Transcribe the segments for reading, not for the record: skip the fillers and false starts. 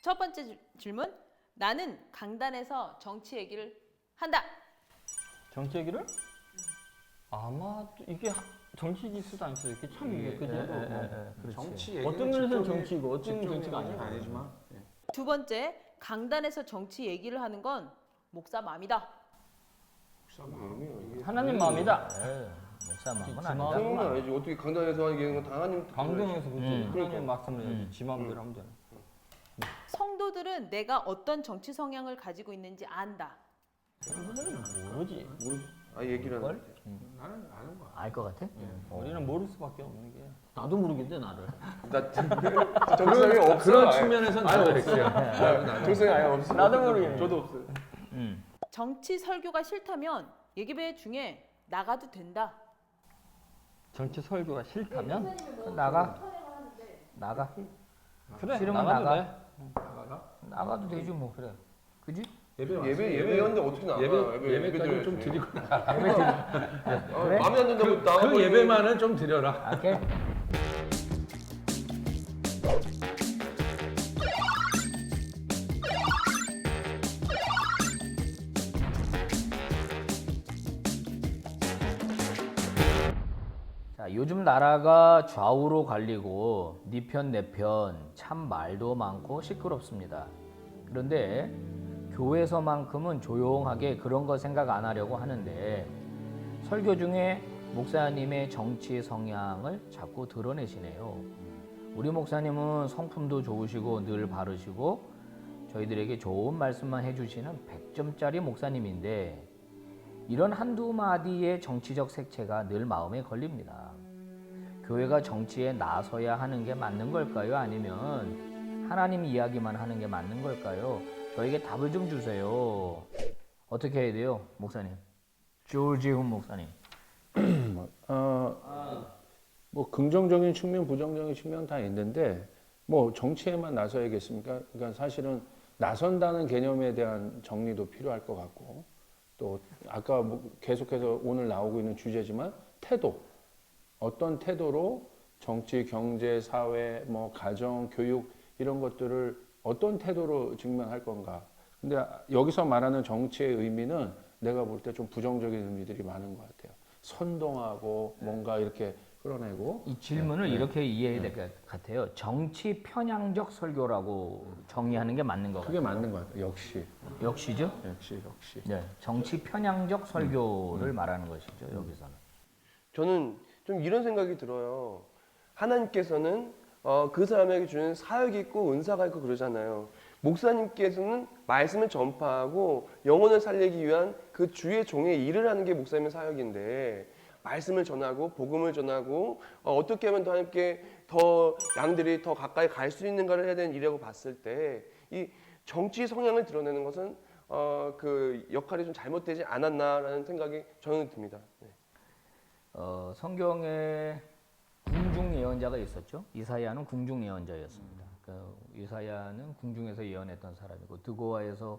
첫 번째 질문. 나는 강단에서 정치 얘기를 한다. 정치 얘기를? 아마 이게 정치 기수도 아니죠. 이게 참 이게 그죠? 그렇지. 정치 얘기는 어떤 면에서는 직접이- 정치고 어떤 직접이 정치가 아니고. 아니지만 두 번째. 강단에서 정치 얘기를 하는 건 목사 맘이다. 하나님 마음이다. 목사 마음은 지 아니다. 마음. 그런 건 아니지. 어떻게 강단에서 하는 건 당하님 강동에서 그렇지. 그러니까. 하나님 말씀을 해야지. 지 마음대로 하면 되나. 성도들은 내가 어떤 정치 성향을 가지고 있는지 안다. 모르지. 아 얘기를 하는 거지. 나는 아는 거야. 알 것 같아? 우리는 모를 수밖에 없는 게. 나도 모르겠대 나를. 나 정성이 없어. 그런 아예. 측면에서는 아예 나도 없어요. 정성이 아예 없어. 나도 모르겠네. 저도 없어요. 정치 설교가 싫다면 예기배 중에 나가도 된다. 정치 설교가 싫다면 나가. 나가. 그래. 싫으면 나가도 나가. 돼. 나가도 되지 뭐. 그래. 그지? 예배였는데 어떻게 나가? 예배까지 좀 드리고 나가. 그래? 마음에 안 든다고 나가. 그 예배만은 좀 드려라. 오케이. 자, 요즘 나라가 좌우로 갈리고 네 편 내 편 참 말도 많고 시끄럽습니다. 그런데 교회에서만큼은 조용하게 그런 거 생각 안 하려고 하는데 설교 중에 목사님의 정치 성향을 자꾸 드러내시네요. 우리 목사님은 성품도 좋으시고 늘 바르시고 저희들에게 좋은 말씀만 해주시는 100점짜리 목사님인데 이런 한두 마디의 정치적 색채가 늘 마음에 걸립니다. 교회가 정치에 나서야 하는 게 맞는 걸까요? 아니면 하나님 이야기만 하는 게 맞는 걸까요? 저에게 답을 좀 주세요. 어떻게 해야 돼요, 목사님? 조지훈 목사님. 뭐 긍정적인 측면, 부정적인 측면 다 있는데 뭐 정치에만 나서야겠습니까? 그러니까 사실은 나선다는 개념에 대한 정리도 필요할 것 같고 또 아까 뭐 계속해서 오늘 나오고 있는 주제지만 태도, 어떤 태도로 정치, 경제, 사회, 뭐 가정, 교육 이런 것들을 어떤 태도로 직면할 건가. 근데 여기서 말하는 정치의 의미는 내가 볼 때 좀 부정적인 의미들이 많은 것 같아요. 선동하고 뭔가 이렇게 끌어내고. 이 질문을 이렇게 이해해야 될 것 같아요. 정치 편향적 설교라고 정의하는 게 맞는 것 그게 같아요. 맞는 것 같아요. 역시. 역시죠? 역시. 네, 정치 편향적 설교를 말하는 것이죠. 여기서는. 저는 좀 이런 생각이 들어요. 하나님께서는 그 사람에게 주는 사역이 있고 은사가 있고 그러잖아요. 목사님께서는 말씀을 전파하고 영혼을 살리기 위한 그 주의 종의 일을 하는 게 목사님의 사역인데 말씀을 전하고 복음을 전하고 어떻게 하면 더 하나님께 더 양들이 더 가까이 갈 수 있는가를 해야 되는 일이라고 봤을 때 이 정치 성향을 드러내는 것은 그 역할이 좀 잘못되지 않았나라는 생각이 저는 듭니다. 네. 성경에 궁중 예언자가 있었죠. 이사야는 궁중 예언자였습니다. 이사야는 궁중에서 예언했던 사람이고 드고아에서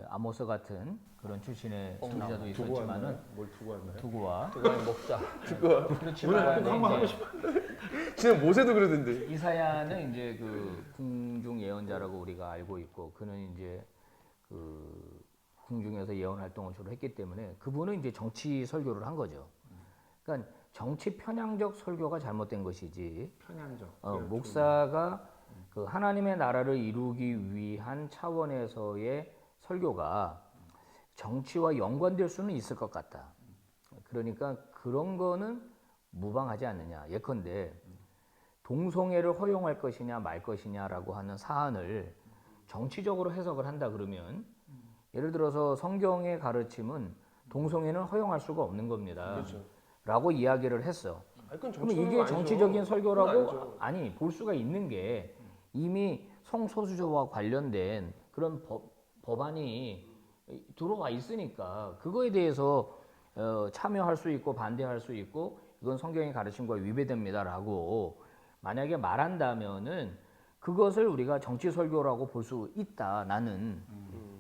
아모스 같은 그런 출신의 선지자도 있었지만은 뭘 두고 왔나요? 두고아 먹자. 그렇지만 이제 진짜 모세도 그러던데. 이사야는 이제 그 궁중 예언자라고 우리가 알고 있고 그는 이제 그 궁중에서 예언 활동을 주로 했기 때문에 그분은 이제 정치 설교를 한 거죠. 그러니까 정치 편향적 설교가 잘못된 것이지. 편향적. 목사가 그 하나님의 나라를 이루기 위한 차원에서의 설교가 정치와 연관될 수는 있을 것 같다. 그러니까 그런 거는 무방하지 않느냐. 예컨대 동성애를 허용할 것이냐 말 것이냐라고 하는 사안을 정치적으로 해석을 한다 그러면 예를 들어서 성경의 가르침은 동성애는 허용할 수가 없는 겁니다. 그렇죠. 라고 이야기를 했어. 그건 그러면 이게 아니죠. 정치적인 그건 설교라고? 아니죠. 아니, 볼 수가 있는 게 이미 성소수자와 관련된 그런 법안이 들어와 있으니까 그거에 대해서 참여할 수 있고 반대할 수 있고 이건 성경의 가르침과 위배됩니다라고 만약에 말한다면은 그것을 우리가 정치 설교라고 볼 수 있다. 나는.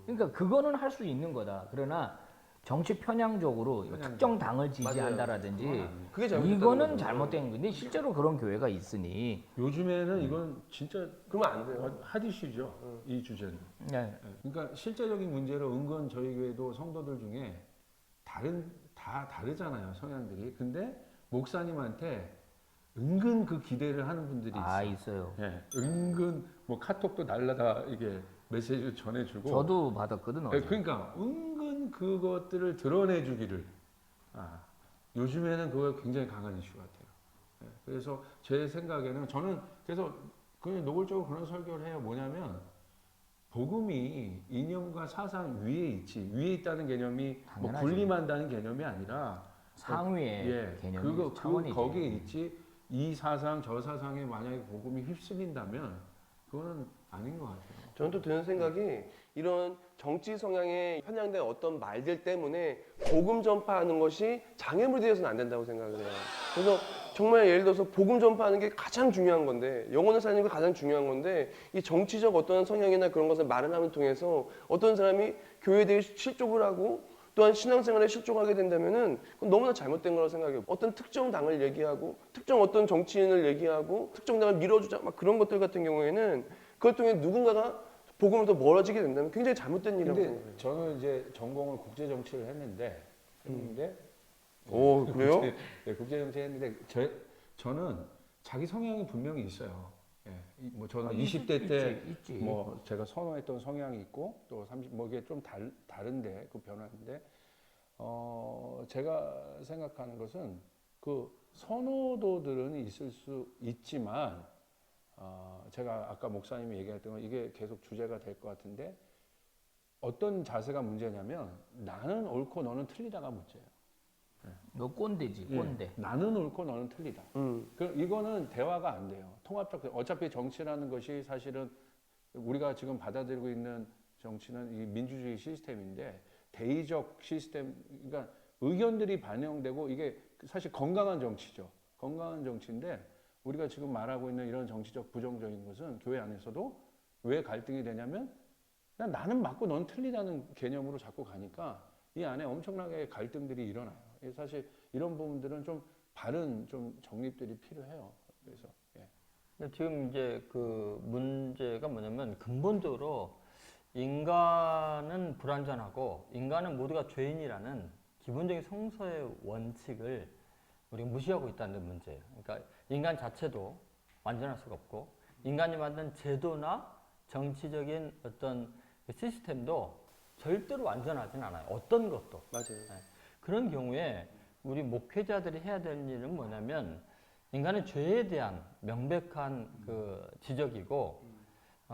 그러니까 그거는 할 수 있는 거다. 그러나 정치 편향적으로 특정 당을 지지한다라든지 그게 잘못됐다는 이거는 거죠. 잘못된 건데 실제로 그런 교회가 있으니 요즘에는 이건 진짜 그러면 안 돼요. 핫이슈죠. 이 주제는. 네. 그러니까 실제적인 문제로 은근 저희 교회도 성도들 중에 다 다르잖아요, 성향들이. 근데 목사님한테 은근 그 기대를 하는 분들이 있어요. 있어요. 예, 은근 뭐 카톡도 날라다 이게 메시지 전해주고. 저도 받았거든. 예, 어제. 그러니까 은근 그것들을 드러내주기를. 요즘에는 그거 굉장히 강한 이슈 같아요. 예, 그래서 제 생각에는 저는 그래서 그냥 노골적으로 그런 설교를 해요. 뭐냐면 복음이 이념과 사상 위에 있지. 위에 있다는 개념이 뭐 당연하지. 군림한다는 개념이 아니라 상위의 개념이 그거 차원이지. 거기에 있지. 이 사상 저 사상에 만약에 복음이 휩쓸린다면 그거는 아닌 것 같아요. 저는 또 드는 생각이 이런 정치 성향에 편향된 어떤 말들 때문에 복음 전파하는 것이 장애물이 되어서는 안 된다고 생각을 해요. 그래서 정말 예를 들어서 복음 전파하는 게 가장 중요한 건데 영혼을 살리는 게 가장 중요한 건데 이 정치적 어떤 성향이나 그런 것을 말을 통해서 어떤 사람이 교회에 대해 실족을 하고 또한 신앙생활에 실족하게 된다면은 그건 너무나 잘못된 거라고 생각해요. 어떤 특정 당을 얘기하고 특정 어떤 정치인을 얘기하고 특정 당을 밀어주자 막 그런 것들 같은 경우에는 그걸 통해 누군가가 복음을 더 멀어지게 된다면 굉장히 잘못된 일이라고 근데 생각해요. 저는 이제 전공을 국제 정치를 했는데 오 그래요? 국제 정치 했는데 저는 자기 성향이 분명히 있어요. 예, 뭐 저는 20대 때 있지. 뭐 제가 선호했던 성향이 있고 또 30, 뭐 이게 좀 다른데 그 변화인데 제가 생각하는 것은 그 선호도들은 있을 수 있지만 제가 아까 목사님이 얘기했던 건 이게 계속 주제가 될 것 같은데 어떤 자세가 문제냐면 나는 옳고 너는 틀리다가 문제예요. 너 꼰대지, 꼰대. 나는 옳고 너는 틀리다. 이거는 대화가 안 돼요. 통합적 어차피 정치라는 것이 사실은 우리가 지금 받아들이고 있는 정치는 이 민주주의 시스템인데 대의적 시스템, 그러니까 의견들이 반영되고 이게 사실 건강한 정치죠. 건강한 정치인데 우리가 지금 말하고 있는 이런 정치적 부정적인 것은 교회 안에서도 왜 갈등이 되냐면 그냥 나는 맞고 넌 틀리다는 개념으로 자꾸 가니까 이 안에 엄청나게 갈등들이 일어나요. 사실 이런 부분들은 좀 바른 좀 정립들이 필요해요. 그래서 근데 지금 이제 그 문제가 뭐냐면 근본적으로 인간은 불완전하고 인간은 모두가 죄인이라는 기본적인 성서의 원칙을 우리가 무시하고 있다는 문제예요. 그러니까 인간 자체도 완전할 수가 없고 인간이 만든 제도나 정치적인 어떤 시스템도 절대로 완전하진 않아요. 어떤 것도. 맞아요. 그런 경우에 우리 목회자들이 해야 될 일은 뭐냐면 인간의 죄에 대한 명백한 그 지적이고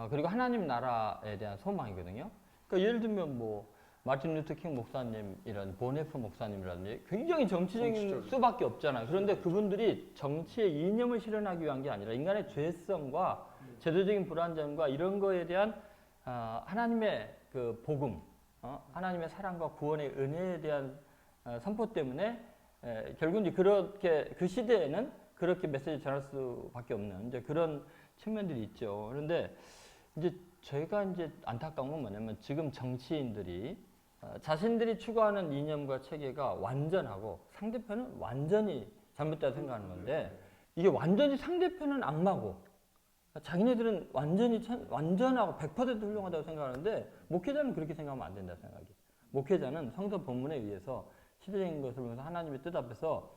그리고 하나님 나라에 대한 소망이거든요. 그러니까 예를 들면 뭐 마틴 루터 킹 목사님이라든지 보네프 목사님이라든지 굉장히 정치적인 수밖에 없잖아요. 그런데 그분들이 정치의 이념을 실현하기 위한 게 아니라 인간의 죄성과 제도적인 불완전과 이런 거에 대한 하나님의 그 복음, 하나님의 사랑과 구원의 은혜에 대한 선포 때문에 결국 이제 그렇게 그 시대에는 그렇게 메시지 전할 수밖에 없는 이제 그런 측면들이 있죠. 그런데 이제 저희가 이제 안타까운 건 뭐냐면 지금 정치인들이 자신들이 추구하는 이념과 체계가 완전하고 상대편은 완전히 잘못됐다고 생각하는 건데 이게 완전히 상대편은 악마고 자기네들은 완전하고 100% 훌륭하다고 생각하는데 목회자는 그렇게 생각하면 안 된다고 생각해요. 목회자는 성서 본문에 의해서 시대적인 것을 보면서 하나님의 뜻 앞에서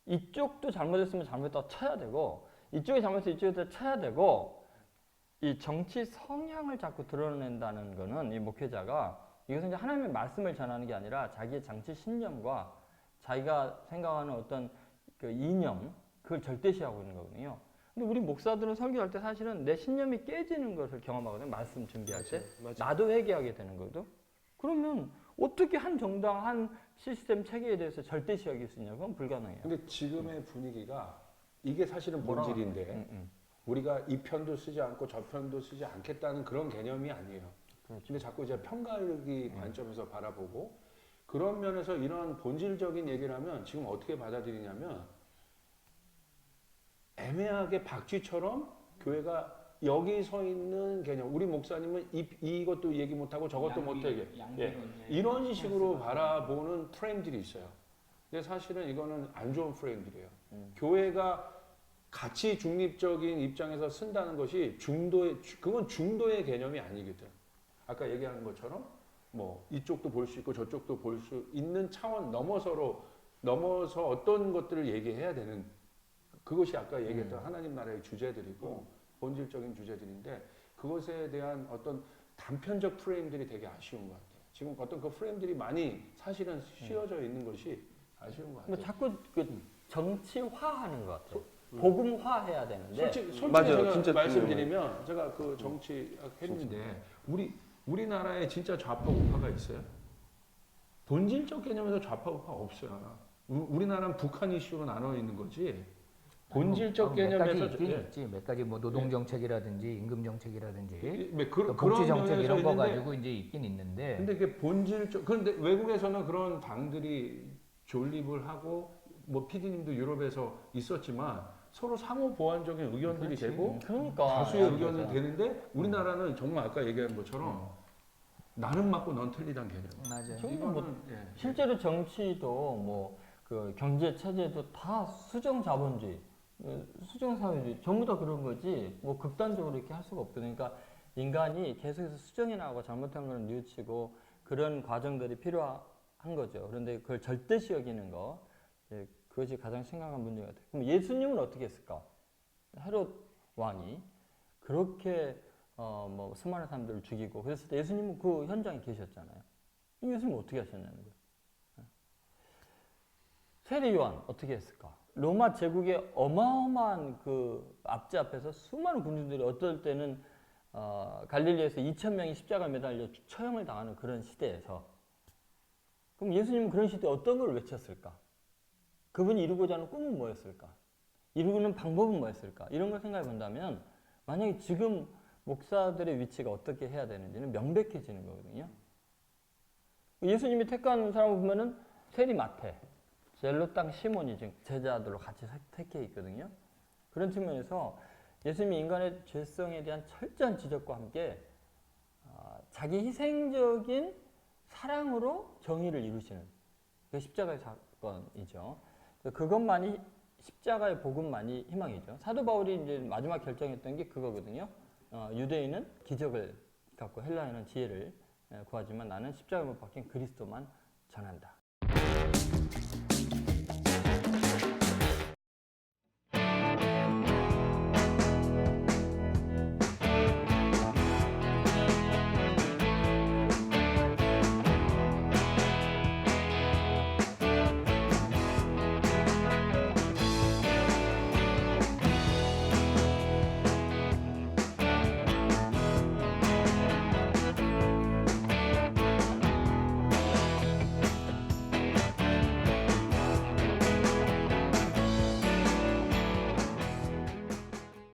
이쪽도 잘못했으면 잘못했다고 쳐야 되고 이쪽이 잘못해서 이쪽에다 쳐야 되고 이 정치 성향을 자꾸 드러낸다는 거는 이 목회자가 이것은 이제 하나님의 말씀을 전하는 게 아니라 자기의 정치 신념과 자기가 생각하는 어떤 그 이념 그걸 절대시하고 있는 거거든요. 근데 우리 목사들은 설교할 때 사실은 내 신념이 깨지는 것을 경험하거든요. 말씀 준비할 때. 맞아요. 나도 회개하게 되는 거거든. 그러면 어떻게 한 정당, 한 시스템 체계에 대해서 절대시하게 수 있냐? 그건 불가능해요. 근데 지금의 분위기가 이게 사실은 본질인데 우리가 이 편도 쓰지 않고 저 편도 쓰지 않겠다는 그런 개념이 아니에요. 근데 자꾸 이제 편가르기 관점에서 바라보고 그런 면에서 이런 본질적인 얘기를 하면 지금 어떻게 받아들이냐면 애매하게 박쥐처럼 교회가 여기 서 있는 개념, 우리 목사님은 이것도 얘기 못하고 저것도 못하게 이런 식으로 바라보는 프레임들이 있어요. 근데 사실은 이거는 안 좋은 프레임들이에요. 교회가 가치 중립적인 입장에서 쓴다는 것이 그건 중도의 개념이 아니거든. 아까 얘기하는 것처럼 뭐 이쪽도 볼 수 있고 저쪽도 볼 수 있는 차원 넘어서 어떤 것들을 얘기해야 되는, 그것이 아까 얘기했던 하나님 나라의 주제들이고 본질적인 주제들인데, 그것에 대한 어떤 단편적 프레임들이 되게 아쉬운 것 같아요. 지금 어떤 그 프레임들이 많이 사실은 씌워져 있는 것이 아쉬운 것 같아요. 뭐 자꾸 그 정치화하는 것 같아요. 복음화해야 되는데. 솔직히 맞아요. 제가 진짜 말씀드리면 제가 그 정치 했는데 우리나라에 진짜 좌파 우파가 있어요? 본질적 개념에서 좌파 우파 없어요. 우리나라는 북한 이슈로 나눠 있는 거지. 본질적 개념에서 몇 가지 뭐 노동 정책이라든지 임금 정책이라든지 그런 복지 정책 이런 거 면에서 가지고 이제 있긴 있는데. 근데 그게 본질적, 그런데 외국에서는 그런 당들이 존립을 하고 뭐 PD님도 유럽에서 있었지만 서로 상호 보완적인 의견들이 되고 그러니까 다수의 의견이 되는데, 우리나라는 정말 아까 얘기한 것처럼 나는 맞고 넌 틀리단 개념. 맞아요. 지금 뭐 실제로 정치도 뭐 그 경제 체제도 다 수정 자본주의, 수정 사회주의 전부 다 그런 거지. 뭐 극단적으로 이렇게 할 수가 없거든요. 그러니까 인간이 계속해서 수정해 나가고 잘못한 걸 뉘우치고 그런 과정들이 필요한 거죠. 그런데 그걸 절대시 여기는 거, 그것이 가장 심각한 문제 같아요. 그럼 예수님은 어떻게 했을까? 헤롯 왕이 그렇게 뭐 수많은 사람들을 죽이고 그랬을 때 예수님은 그 현장에 계셨잖아요. 예수님은 어떻게 하셨냐는 거예요. 세례 요한 어떻게 했을까? 로마 제국의 어마어마한 그 압제 앞에서 수많은 군중들이 어떨 때는 갈릴리에서 2,000명이 십자가에 매달려 처형을 당하는 그런 시대에서, 그럼 예수님은 그런 시대에 어떤 걸 외쳤을까? 그분이 이루고자 하는 꿈은 뭐였을까? 이루는 방법은 뭐였을까? 이런 걸 생각해 본다면 만약에 지금 목사들의 위치가 어떻게 해야 되는지는 명백해지는 거거든요. 예수님이 택한 사람을 보면은 세리 마태, 젤로 땅 시몬이 지금 제자들로 같이 택해 있거든요. 그런 측면에서 예수님이 인간의 죄성에 대한 철저한 지적과 함께 자기 희생적인 사랑으로 정의를 이루시는 그 십자가의 사건이죠. 그것만이 십자가의 복음만이 희망이죠. 사도 바울이 이제 마지막 결정했던 게 그거거든요. 유대인은 기적을 갖고 헬라인은 지혜를 구하지만 나는 십자가에 못 박힌 그리스도만 전한다.